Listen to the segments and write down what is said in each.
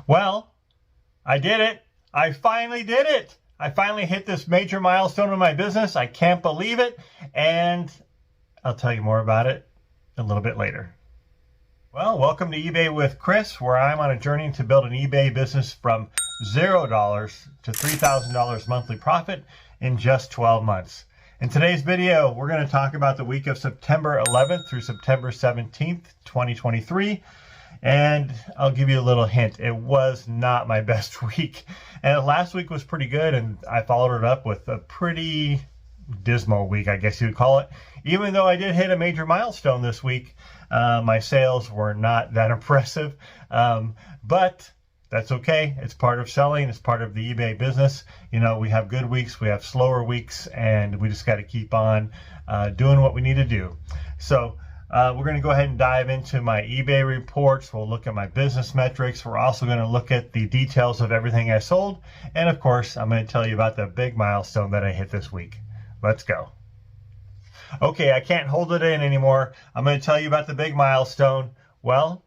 Well, I did it. I finally did it. I finally hit this major milestone in my business. I can't believe it. And I'll tell you more about it a little bit later. Well, welcome to eBay with Chris, where I'm on a journey to build an eBay business from $0 to $3,000 monthly profit in just 12 months. In today's video, we're going to talk about the week of September 11th through September 17th, 2023. And I'll give you a little hint. It was not my best week. And last week was pretty good, and I followed it up with a pretty dismal week, I guess you would call it. Even though I did hit a major milestone this week, my sales were not that impressive. But that's okay. It's part of selling. It's part of the eBay business. You know, we have good weeks, we have slower weeks, and we just got to keep on doing what we need to do. So we're going to go ahead and dive into my eBay reports. We'll look at my business metrics. We're also going to look at the details of everything I sold. And of course, I'm going to tell you about the big milestone that I hit this week. Let's go. Okay, I can't hold it in anymore. I'm going to tell you about the big milestone. Well,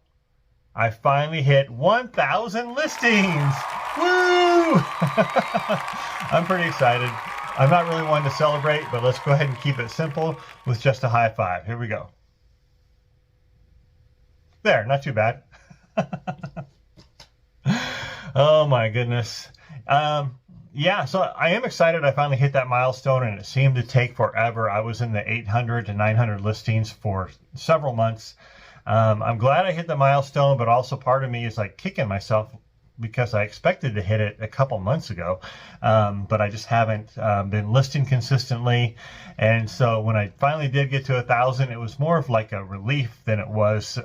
I finally hit 1,000 listings. Woo! I'm pretty excited. I'm not really one to celebrate, but let's go ahead and keep it simple with just a high five. Here we go. There, not too bad. Oh my goodness. Yeah, so I am excited I finally hit that milestone, and it seemed to take forever. I was in the 800 to 900 listings for several months. I'm glad I hit the milestone, but also part of me is like kicking myself because I expected to hit it a couple months ago, but I just haven't been listing consistently. And so when I finally did get to 1,000, it was more of like a relief than it was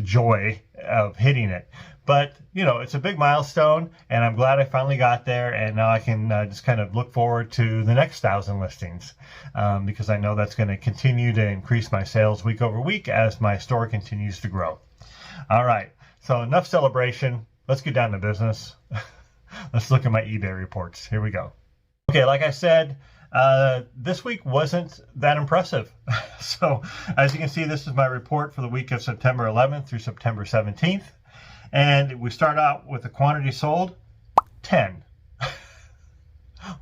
joy of hitting it. But, you know, it's a big milestone, and I'm glad I finally got there, and now I can just kind of look forward to the next 1,000 listings because I know that's going to continue to increase my sales week over week as my store continues to grow. All right, so enough celebration. Let's get down to business. Let's look at my eBay reports. Here we go. Okay, like I said, this week wasn't that impressive. So as you can see, this is my report for the week of September 11th through September 17th. And we start out with the quantity sold, 10.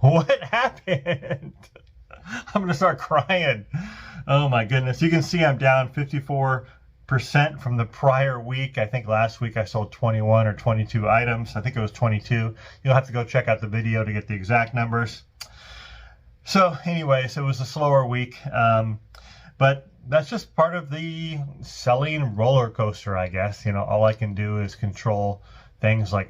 What happened? I'm going to start crying. Oh my goodness. You can see I'm down 54% from the prior week. I think last week I sold 21 or 22 items. I think it was 22. You'll have to go check out the video to get the exact numbers. So anyways, it was a slower week. But that's just part of the selling roller coaster, I guess. You know, all I can do is control things like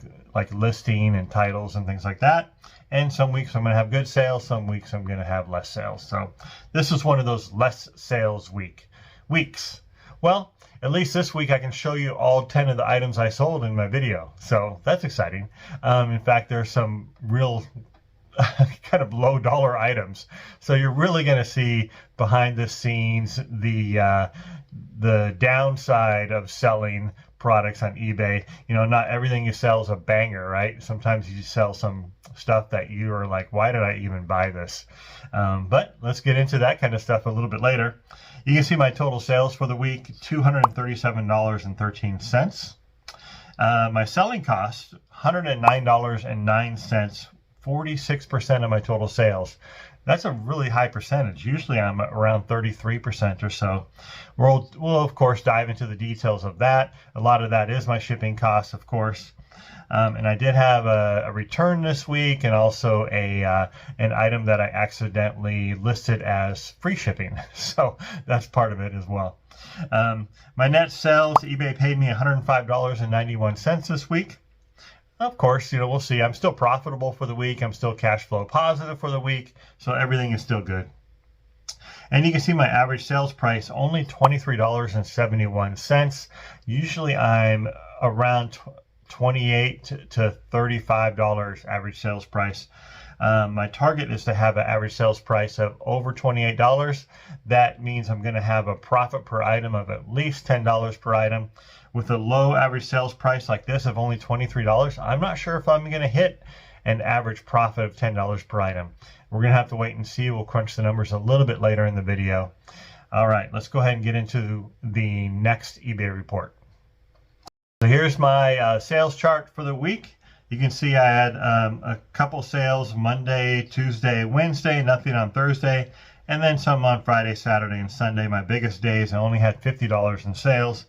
listing and titles and things like that. And some weeks I'm going to have good sales. Some weeks I'm going to have less sales. So this is one of those less sales weeks. Well, at least this week I can show you all 10 of the items I sold in my video. So that's exciting. In fact, there's some real kind of low dollar items. So you're really going to see behind the scenes the downside of selling products on eBay. You know, not everything you sell is a banger, right? Sometimes you sell some stuff that you are like, why did I even buy this? But let's get into that kind of stuff a little bit later. You can see my total sales for the week, $237.13. My selling cost, $109.09. 46% of my total sales. That's a really high percentage. Usually I'm around 33% or so. We'll of course dive into the details of that. A lot of that is my shipping costs, of course. And I did have a return this week, and also an item that I accidentally listed as free shipping. So that's part of it as well. My net sales, eBay paid me $105.91 this week. Of course, you know, we'll see. I'm still profitable for the week. I'm still cash flow positive for the week. So everything is still good. And you can see my average sales price, only $23.71. Usually I'm around $28 to $35 average sales price. My target is to have an average sales price of over $28. That means I'm going to have a profit per item of at least $10 per item. With a low average sales price like this of only $23, I'm not sure if I'm going to hit an average profit of $10 per item. We're going to have to wait and see. We'll crunch the numbers a little bit later in the video. All right, let's go ahead and get into the next eBay report. So here's my sales chart for the week. You can see I had a couple sales Monday, Tuesday, Wednesday, nothing on Thursday, and then some on Friday, Saturday, and Sunday. My biggest days, I only had $50 in sales.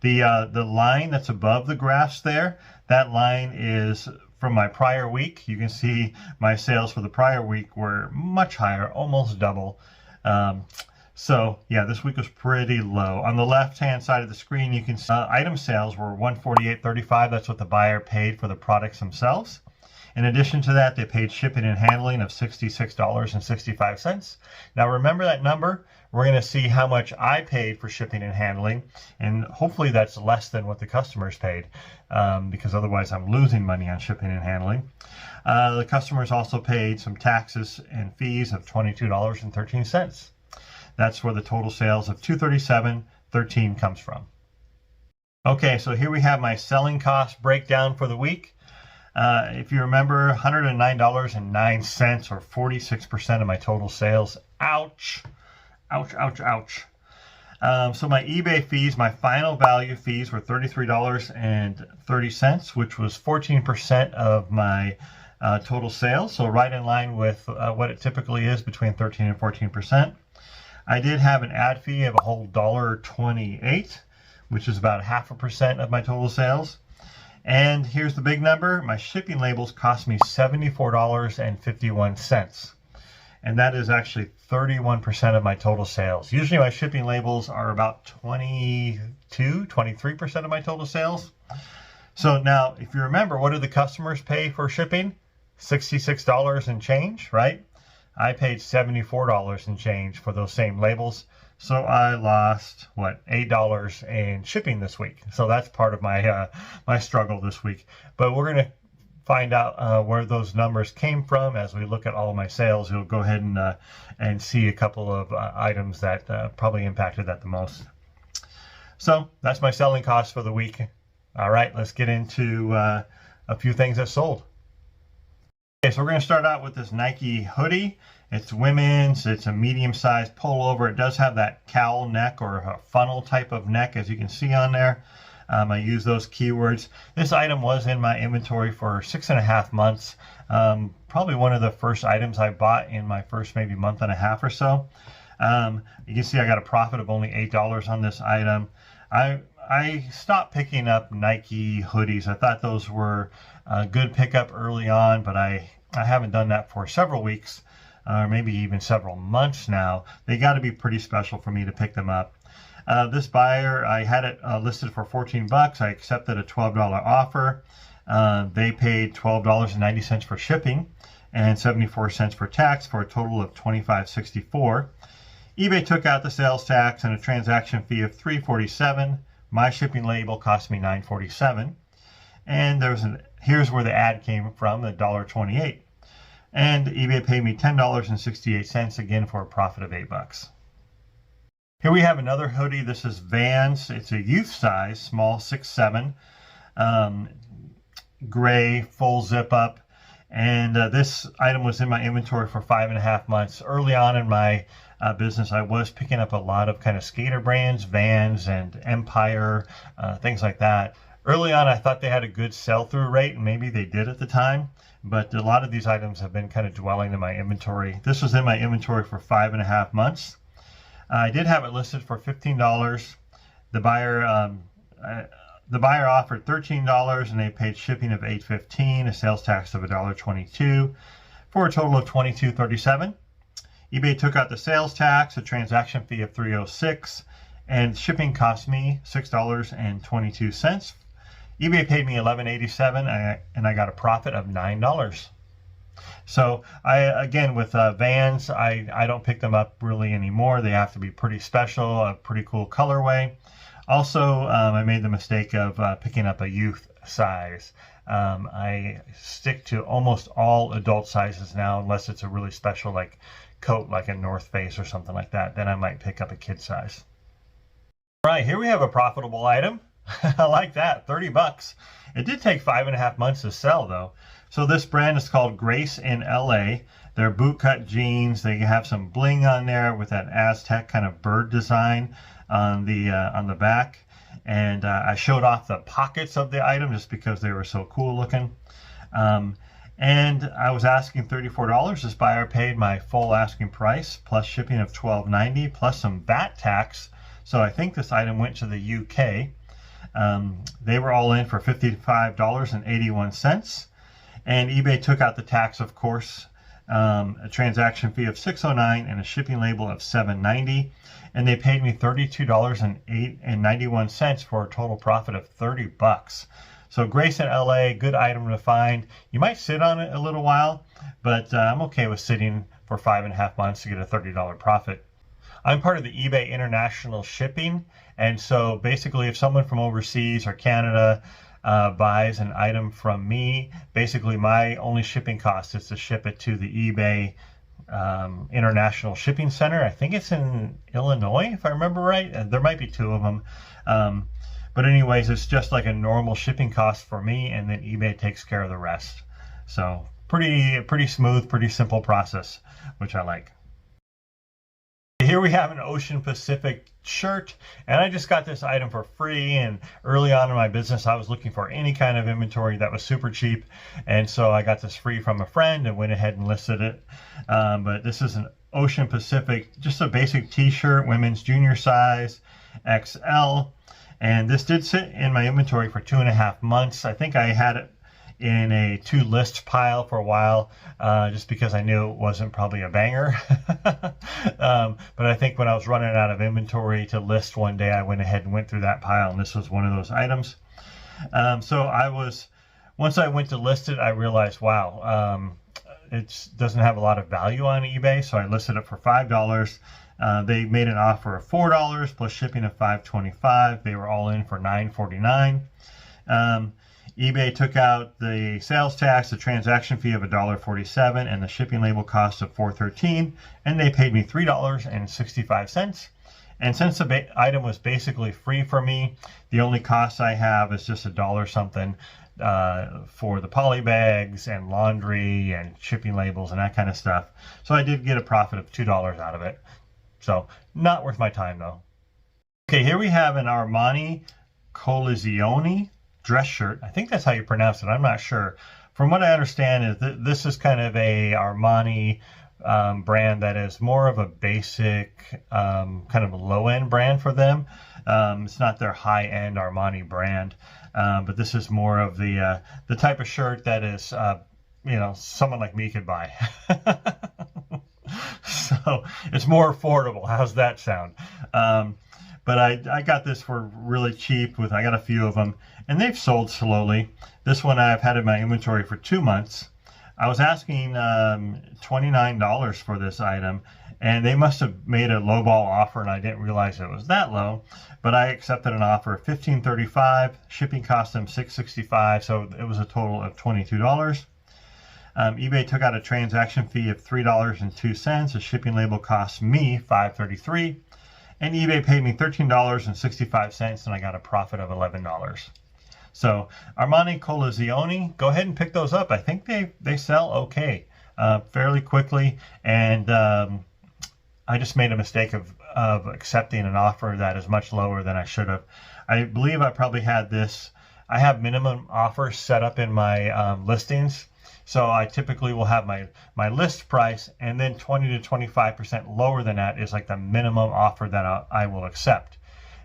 The line that's above the graphs there, that line is from my prior week. You can see my sales for the prior week were much higher, almost double. So yeah, this week was pretty low. On the left-hand side of the screen, you can see item sales were $148.35. That's what the buyer paid for the products themselves. In addition to that, they paid shipping and handling of $66.65. Now remember that number. We're going to see how much I paid for shipping and handling, and hopefully that's less than what the customers paid, because otherwise I'm losing money on shipping and handling. The customers also paid some taxes and fees of $22.13. That's where the total sales of $237.13 comes from. Okay, so here we have my selling cost breakdown for the week. If you remember, $109.09 or 46% of my total sales. Ouch. Ouch, ouch, ouch. So my eBay fees, my final value fees were $33.30, which was 14% of my total sales. So right in line with what it typically is, between 13 and 14%. I did have an ad fee of a whole $1.28, which is about 0.5% of my total sales. And here's the big number. My shipping labels cost me $74.51. And that is actually 31% of my total sales. Usually my shipping labels are about 23% of my total sales. So now, if you remember, what did the customers pay for shipping? $66 and change, right? I paid $74 and change for those same labels. So I lost, what, $8 in shipping this week. So that's part of my my struggle this week. But we're going to find out where those numbers came from as we look at all of my sales. You'll go ahead and see a couple of items that probably impacted that the most. So that's my selling costs for the week. All right, let's get into a few things that sold. Okay, so we're going to start out with this Nike hoodie. It's women's. It's a medium-sized pullover. It does have that cowl neck or a funnel type of neck, as you can see on there. I use those keywords. This item was in my inventory for 6.5 months. Probably one of the first items I bought in my first maybe month and a half or so. You can see I got a profit of only $8 on this item. I stopped picking up Nike hoodies. I thought those were a good pickup early on, but I haven't done that for several weeks, or maybe even several months now. They got to be pretty special for me to pick them up. This buyer, I had it listed for $14. I accepted a $12 offer. They paid $12.90 for shipping and 74 cents for tax, for a total of $25.64. eBay took out the sales tax and a transaction fee of $3.47. My shipping label cost me $9.47. And here's where the ad came from, the $1.28. And eBay paid me $10.68, again for a profit of $8. Here we have another hoodie. This is Vans. It's a youth size, small 6'7", gray, full zip up. And this item was in my inventory for 5.5 months. Early on in my business, I was picking up a lot of kind of skater brands, Vans and Empire, things like that. Early on, I thought they had a good sell-through rate, and maybe they did at the time. But a lot of these items have been kind of dwelling in my inventory. This was in my inventory for 5.5 months. I did have it listed for $15. The buyer offered $13, and they paid shipping of $8.15, a sales tax of $1.22, for a total of $22.37. eBay took out the sales tax, a transaction fee of $3.06, and shipping cost me $6.22. eBay paid me $11.87, and I got a profit of $9. So again, with Vans, I don't pick them up really anymore. They have to be pretty special, a pretty cool colorway. Also, I made the mistake of picking up a youth size. I stick to almost all adult sizes now, unless it's a really special like coat, like a North Face or something like that. Then I might pick up a kid size. All right, here we have a profitable item. I like that, $30. It did take 5.5 months to sell though. So this brand is called Grace in LA. They're bootcut jeans. They have some bling on there with that Aztec kind of bird design on the back. And I showed off the pockets of the item just because they were so cool looking. And I was asking $34. This buyer paid my full asking price plus shipping of $12.90 plus some VAT tax. So I think this item went to the UK. They were all in for $55.81. And eBay took out the tax, of course, a transaction fee of $6.09 and a shipping label of $7.90. And they paid me $32.91 for a total profit of $30. So Grace in LA, good item to find. You might sit on it a little while, but I'm okay with sitting for 5.5 months to get a $30 profit. I'm part of the eBay International Shipping, and so basically if someone from overseas or Canada buys an item from me, basically my only shipping cost is to ship it to the eBay International Shipping Center. I think it's in Illinois, if I remember right. There might be two of them. But anyways, it's just like a normal shipping cost for me, and then eBay takes care of the rest. So pretty smooth, pretty simple process, which I like. Here we have an Ocean Pacific shirt, and I just got this item for free. And early on in my business, I was looking for any kind of inventory that was super cheap, and so I got this free from a friend and went ahead and listed it. But this is an Ocean Pacific, just a basic t-shirt, women's junior size, XL. And this did sit in my inventory for 2.5 months. I think I had it in a to list pile for a while, just because I knew it wasn't probably a banger. But I think when I was running out of inventory to list one day, I went ahead and went through that pile, and this was one of those items. Once I went to list it, I realized, wow, it doesn't have a lot of value on eBay, so I listed it for $5. They made an offer of $4 plus shipping of $5.25. They were all in for $9.49. eBay took out the sales tax, the transaction fee of $1.47, and the shipping label cost of $4.13, and they paid me $3.65. And since the item was basically free for me, the only cost I have is just $1 something for the poly bags and laundry and shipping labels and that kind of stuff. So I did get a profit of $2 out of it. So not worth my time though. Okay, here we have an Armani Collezione dress shirt. I think that's how you pronounce it. I'm not sure. From what I understand is that this is kind of a Armani brand that is more of a basic kind of a low-end brand for them. It's not their high-end Armani brand, but this is more of the type of shirt that is someone like me could buy. So it's more affordable. How's that sound? But I got this for really cheap. I got a few of them, and they've sold slowly. This one I've had in my inventory for 2 months. I was asking $29 for this item, and they must have made a lowball offer, and I didn't realize it was that low. But I accepted an offer of $15.35. Shipping cost them $6.65, so it was a total of $22. eBay took out a transaction fee of $3.02. The shipping label cost me $5.33, and eBay paid me $13.65, and I got a profit of $11. So Armani Collezione, go ahead and pick those up. I think they sell okay, fairly quickly, and I just made a mistake of accepting an offer that is much lower than I should have. I believe I probably had this. I have minimum offers set up in my listings. So I typically will have my list price, and then 20 to 25% lower than that is like the minimum offer that I will accept.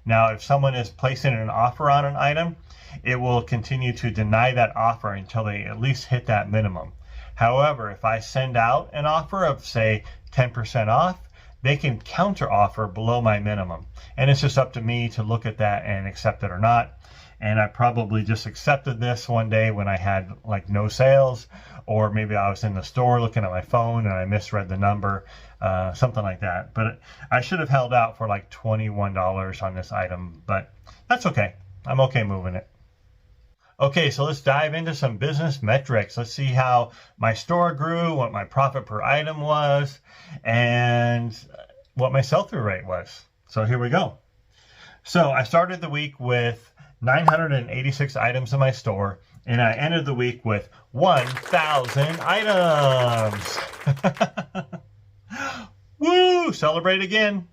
Now, if someone is placing an offer on an item, it will continue to deny that offer until they at least hit that minimum. However, if I send out an offer of, say, 10% off, they can counter offer below my minimum. And it's just up to me to look at that and accept it or not. And I probably just accepted this one day when I had like no sales, or maybe I was in the store looking at my phone and I misread the number, something like that. But I should have held out for like $21 on this item, but that's okay. I'm okay moving it. Okay, so let's dive into some business metrics. Let's see how my store grew, what my profit per item was, and what my sell-through rate was. So here we go. So I started the week with 986 items in my store, and I ended the week with 1,000 items. Woo! Celebrate again.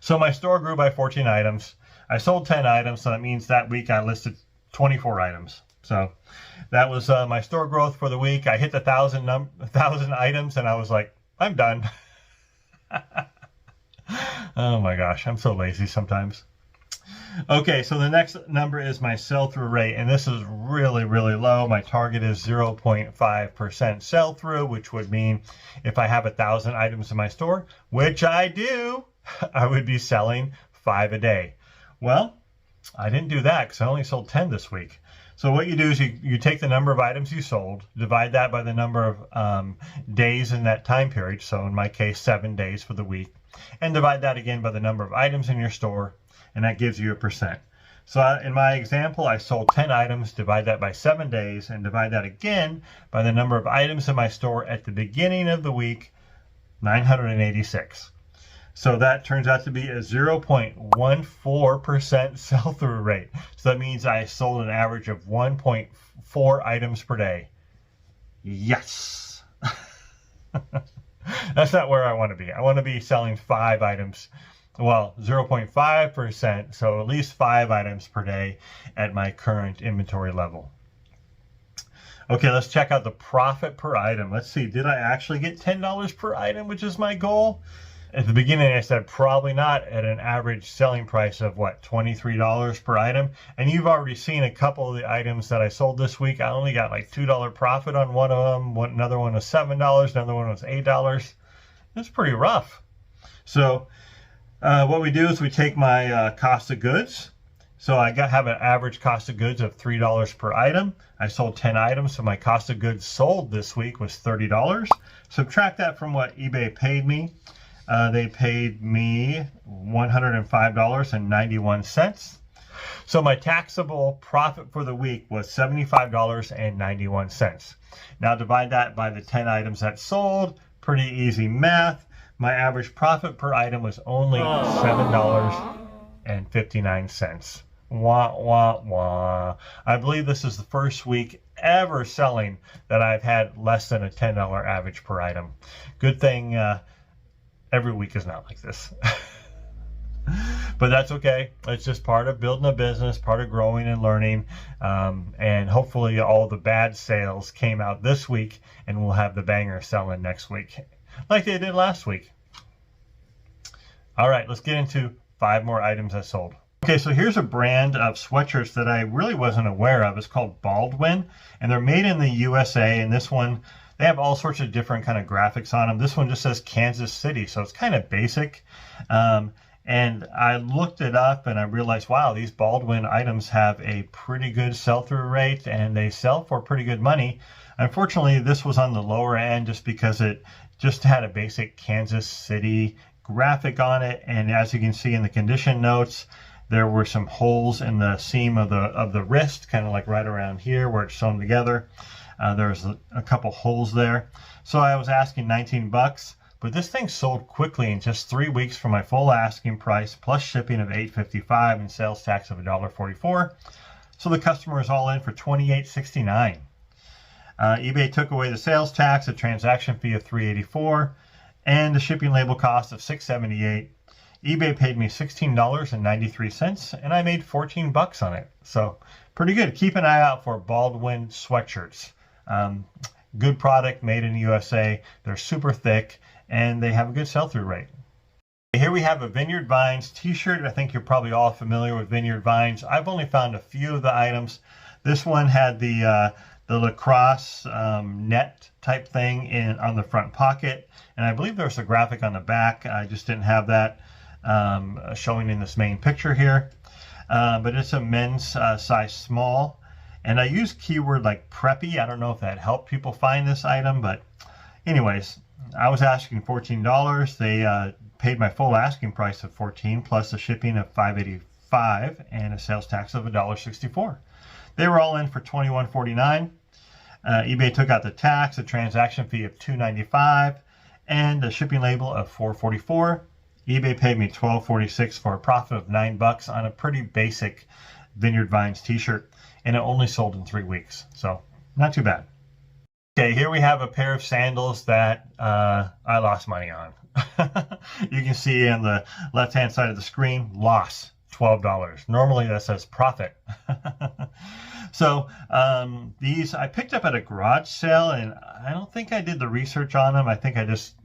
So my store grew by 14 items. I sold 10 items, so that means that week I listed 24 items. So that was my store growth for the week. I hit the 1,000 items, and I was like, I'm done. Oh my gosh, I'm so lazy sometimes. Okay, so the next number is my sell-through rate, and this is really, really low. My target is 0.5% sell-through, which would mean if I have 1,000 items in my store, which I do, I would be selling 5 a day. Well, I didn't do that because I only sold 10 this week. So what you do is you take the number of items you sold, divide that by the number of days in that time period, so in my case 7 days for the week, and divide that again by the number of items in your store, and that gives you a percent. So in my example, I sold 10 items, divide that by 7 days, and divide that again by the number of items in my store at the beginning of the week, 986. So that turns out to be a 0.14% sell-through rate. So that means I sold an average of 1.4 items per day. Yes. That's not where I want to be. I want to be selling 5 items. Well, 0.5%, so at least 5 items per day at my current inventory level. Okay, let's check out the profit per item. Let's see, did I actually get $10 per item, which is my goal? At the beginning, I said probably not at an average selling price of, what, $23 per item? And you've already seen a couple of the items that I sold this week. I only got like $2 profit on one of them. Another one was $7. Another one was $8. It's pretty rough. So what we do is we take my cost of goods. So I have an average cost of goods of $3 per item. I sold 10 items, so my cost of goods sold this week was $30. Subtract that from what eBay paid me. They paid me $105.91. So my taxable profit for the week was $75.91. Now divide that by the 10 items that sold. Pretty easy math. My average profit per item was only $7.59. Wah, wah, wah. I believe this is the first week ever selling that I've had less than a $10 average per item. Good thing every week is not like this. But that's okay. It's just part of building a business, part of growing and learning. And hopefully all the bad sales came out this week, and we'll have the banger selling next week, like they did last week. All right, let's get into 5 more items I sold. Okay, so here's a brand of sweatshirts that I really wasn't aware of. It's called Baldwin, and they're made in the USA. And this one, they have all sorts of different kind of graphics on them. This one just says Kansas City, so it's kind of basic. And I looked it up and I realized, wow, these Baldwin items have a pretty good sell-through rate and they sell for pretty good money. Unfortunately, this was on the lower end just because it just had a basic Kansas City graphic on it. And as you can see in the condition notes, there were some holes in the seam of the wrist, kind of like right around here where it's sewn together. There's a couple holes there. So I was asking 19 bucks, but this thing sold quickly in just 3 weeks for my full asking price, plus shipping of $8.55 and sales tax of $1.44. So the customer is all in for $28.69. eBay took away the sales tax, a transaction fee of $3.84, and the shipping label cost of $6.78. eBay paid me $16.93, and I made 14 bucks on it. So pretty good. Keep an eye out for Baldwin sweatshirts. Good product, made in the USA. They're super thick, and they have a good sell-through rate. Here we have a Vineyard Vines t-shirt. I think you're probably all familiar with Vineyard Vines. I've only found a few of the items. This one had the lacrosse net type thing on the front pocket, and I believe there's a graphic on the back. I just didn't have that showing in this main picture here. But it's a men's size small, and I use keyword like preppy. I don't know if that helped people find this item, but anyways, I was asking $14. They paid my full asking price of $14 plus a shipping of $5.85 and a sales tax of $1.64. They were all in for $21.49. eBay took out the tax, a transaction fee of $2.95, and a shipping label of $4.44. eBay paid me $12.46 for a profit of $9 on a pretty basic Vineyard Vines t-shirt, and it only sold in 3 weeks, so not too bad. Okay, here we have a pair of sandals that I lost money on. You can see on the left-hand side of the screen, loss, $12. Normally that says profit. So these I picked up at a garage sale, and I don't think I did the research on them. I think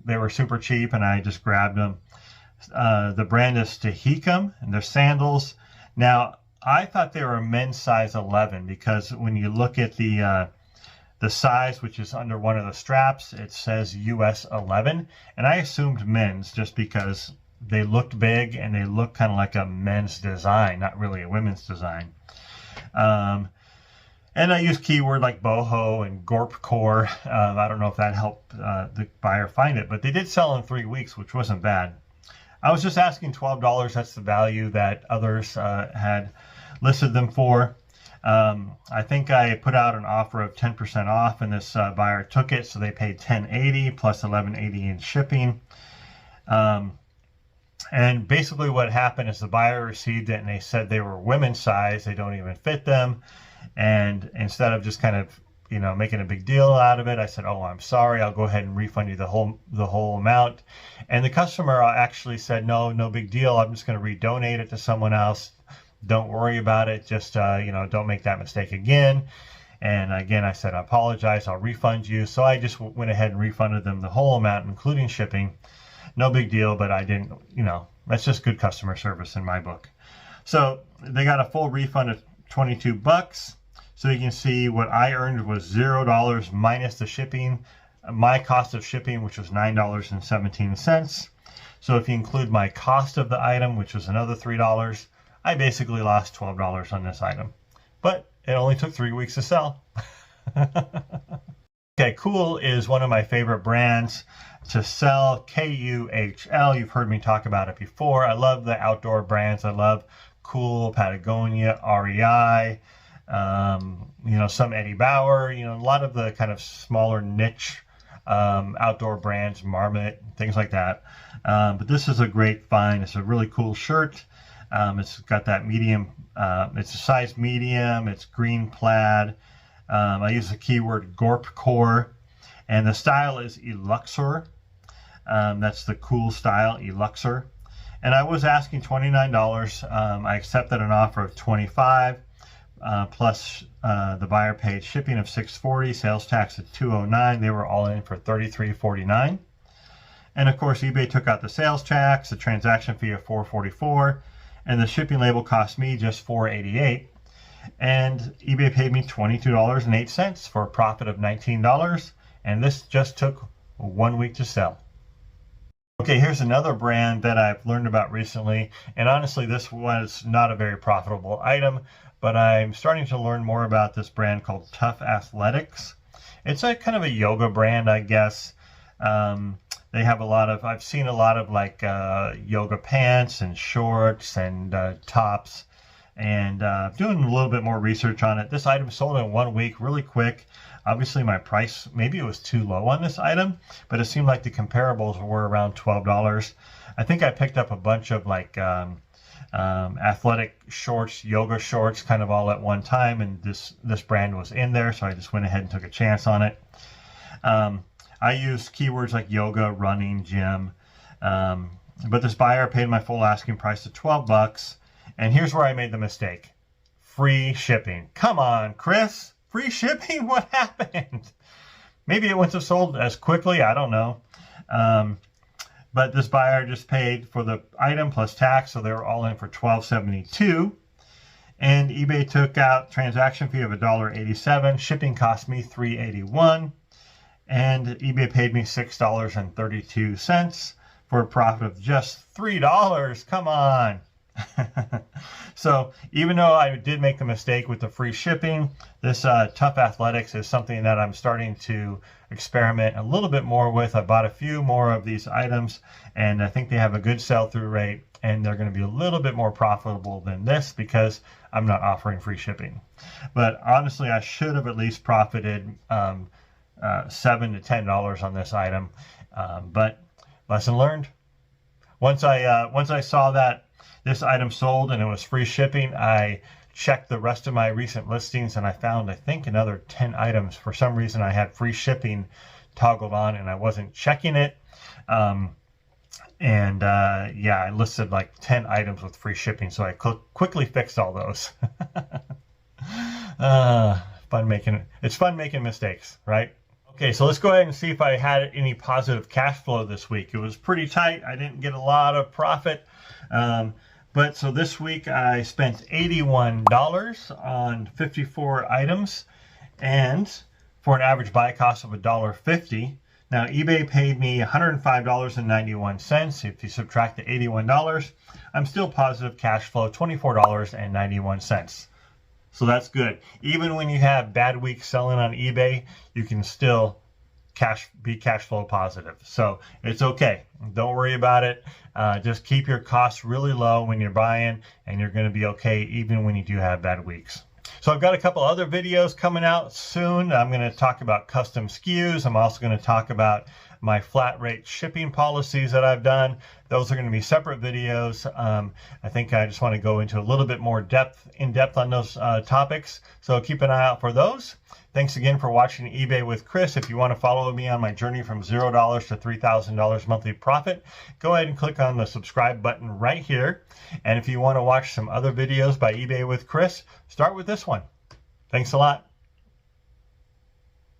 they were super cheap and I just grabbed them. The brand is Tahikam, and they're sandals. Now, I thought they were men's size 11 because when you look at the size, which is under one of the straps, it says US 11, and I assumed men's just because they looked big and they looked kind of like a men's design, not really a women's design. And I used keyword like boho and gorp core. I don't know if that helped the buyer find it, but they did sell in 3 weeks, which wasn't bad. I was just asking $12. That's the value that others had listed them for. I think I put out an offer of 10% off, and this buyer took it, so they paid $10.80 plus $11.80 in shipping. And basically what happened is the buyer received it, and they said they were women's size. They don't even fit them. And instead of just kind of, making a big deal out of it, I said, "Oh, I'm sorry. I'll go ahead and refund you the whole amount." And the customer actually said, "No big deal. I'm just going to redonate it to someone else. Don't worry about it. Just, don't make that mistake again." And again, I said, "I apologize. I'll refund you." So I just went ahead and refunded them the whole amount, including shipping. No big deal, but I didn't, that's just good customer service in my book. So they got a full refund of $22. So you can see what I earned was $0 minus the shipping, my cost of shipping, which was $9.17. So if you include my cost of the item, which was another $3, I basically lost $12 on this item. But it only took 3 weeks to sell. Okay, Kuhl is one of my favorite brands to sell. Kuhl. You've heard me talk about it before. I love the outdoor brands. I love Kuhl, Patagonia, REI, some Eddie Bauer, a lot of the kind of smaller niche outdoor brands, Marmot, things like that. But this is a great find. It's a really cool shirt. It's got that medium, it's a size medium, it's green plaid. I use the keyword gorp core, and the style is Eluxor. That's the Kuhl style, Eluxor. And I was asking $29. I accepted an offer of $25, plus the buyer paid shipping of $6.40, sales tax of $209. They were all in for $33.49. And of course, eBay took out the sales tax, the transaction fee of $4.44, and the shipping label cost me just $4.88. And eBay paid me $22.08 for a profit of $19. And this just took 1 week to sell. Okay, here's another brand that I've learned about recently. And honestly, this was not a very profitable item, but I'm starting to learn more about this brand called Tough Athletics. It's a kind of a yoga brand, I guess. They have I've seen a lot of like yoga pants and shorts and tops, and doing a little bit more research on it. This item sold in 1 week, really quick. Obviously my price, maybe it was too low on this item, but it seemed like the comparables were around $12. I think I picked up a bunch of like athletic shorts, yoga shorts, kind of all at one time, and this brand was in there, so I just went ahead and took a chance on it. I used keywords like yoga, running, gym, but this buyer paid my full asking price of $12, and here's where I made the mistake. Free shipping. Come on, Chris. Free shipping? What happened? Maybe it wouldn't have sold as quickly. I don't know. But this buyer just paid for the item plus tax, so they were all in for $12.72. And eBay took out transaction fee of $1.87. Shipping cost me $3.81. And eBay paid me $6.32 for a profit of just $3. Come on. So even though I did make the mistake with the free shipping, this Tough Athletics is something that I'm starting to experiment a little bit more with. I bought a few more of these items, and I think they have a good sell-through rate, and they're going to be a little bit more profitable than this because I'm not offering free shipping. But honestly, I should have at least profited $7 to $10 on this item. But lesson learned. Once I saw that this item sold and it was free shipping, I checked the rest of my recent listings, and I found, I think, another 10 items. For some reason, I had free shipping toggled on and I wasn't checking it. And yeah, I listed like 10 items with free shipping, so I quickly fixed all those. It's fun making mistakes, right? Okay, so let's go ahead and see if I had any positive cash flow this week. It was pretty tight. I didn't get a lot of profit. But so this week I spent $81 on 54 items, and for an average buy cost of $1.50. Now eBay paid me $105.91. If you subtract the $81, I'm still positive cash flow, $24.91. So that's good. Even when you have bad weeks selling on eBay, you can still be cash flow positive. So it's okay. Don't worry about it. Just keep your costs really low when you're buying, and you're going to be okay even when you do have bad weeks. So I've got a couple other videos coming out soon. I'm going to talk about custom SKUs. I'm also going to talk about my flat rate shipping policies that I've done. Those are going to be separate videos. I think I just want to go into a little bit more in depth on those topics. So keep an eye out for those. Thanks again for watching eBay with Chris. If you want to follow me on my journey from $0 to $3,000 monthly profit, go ahead and click on the subscribe button right here. And if you want to watch some other videos by eBay with Chris, start with this one. Thanks a lot.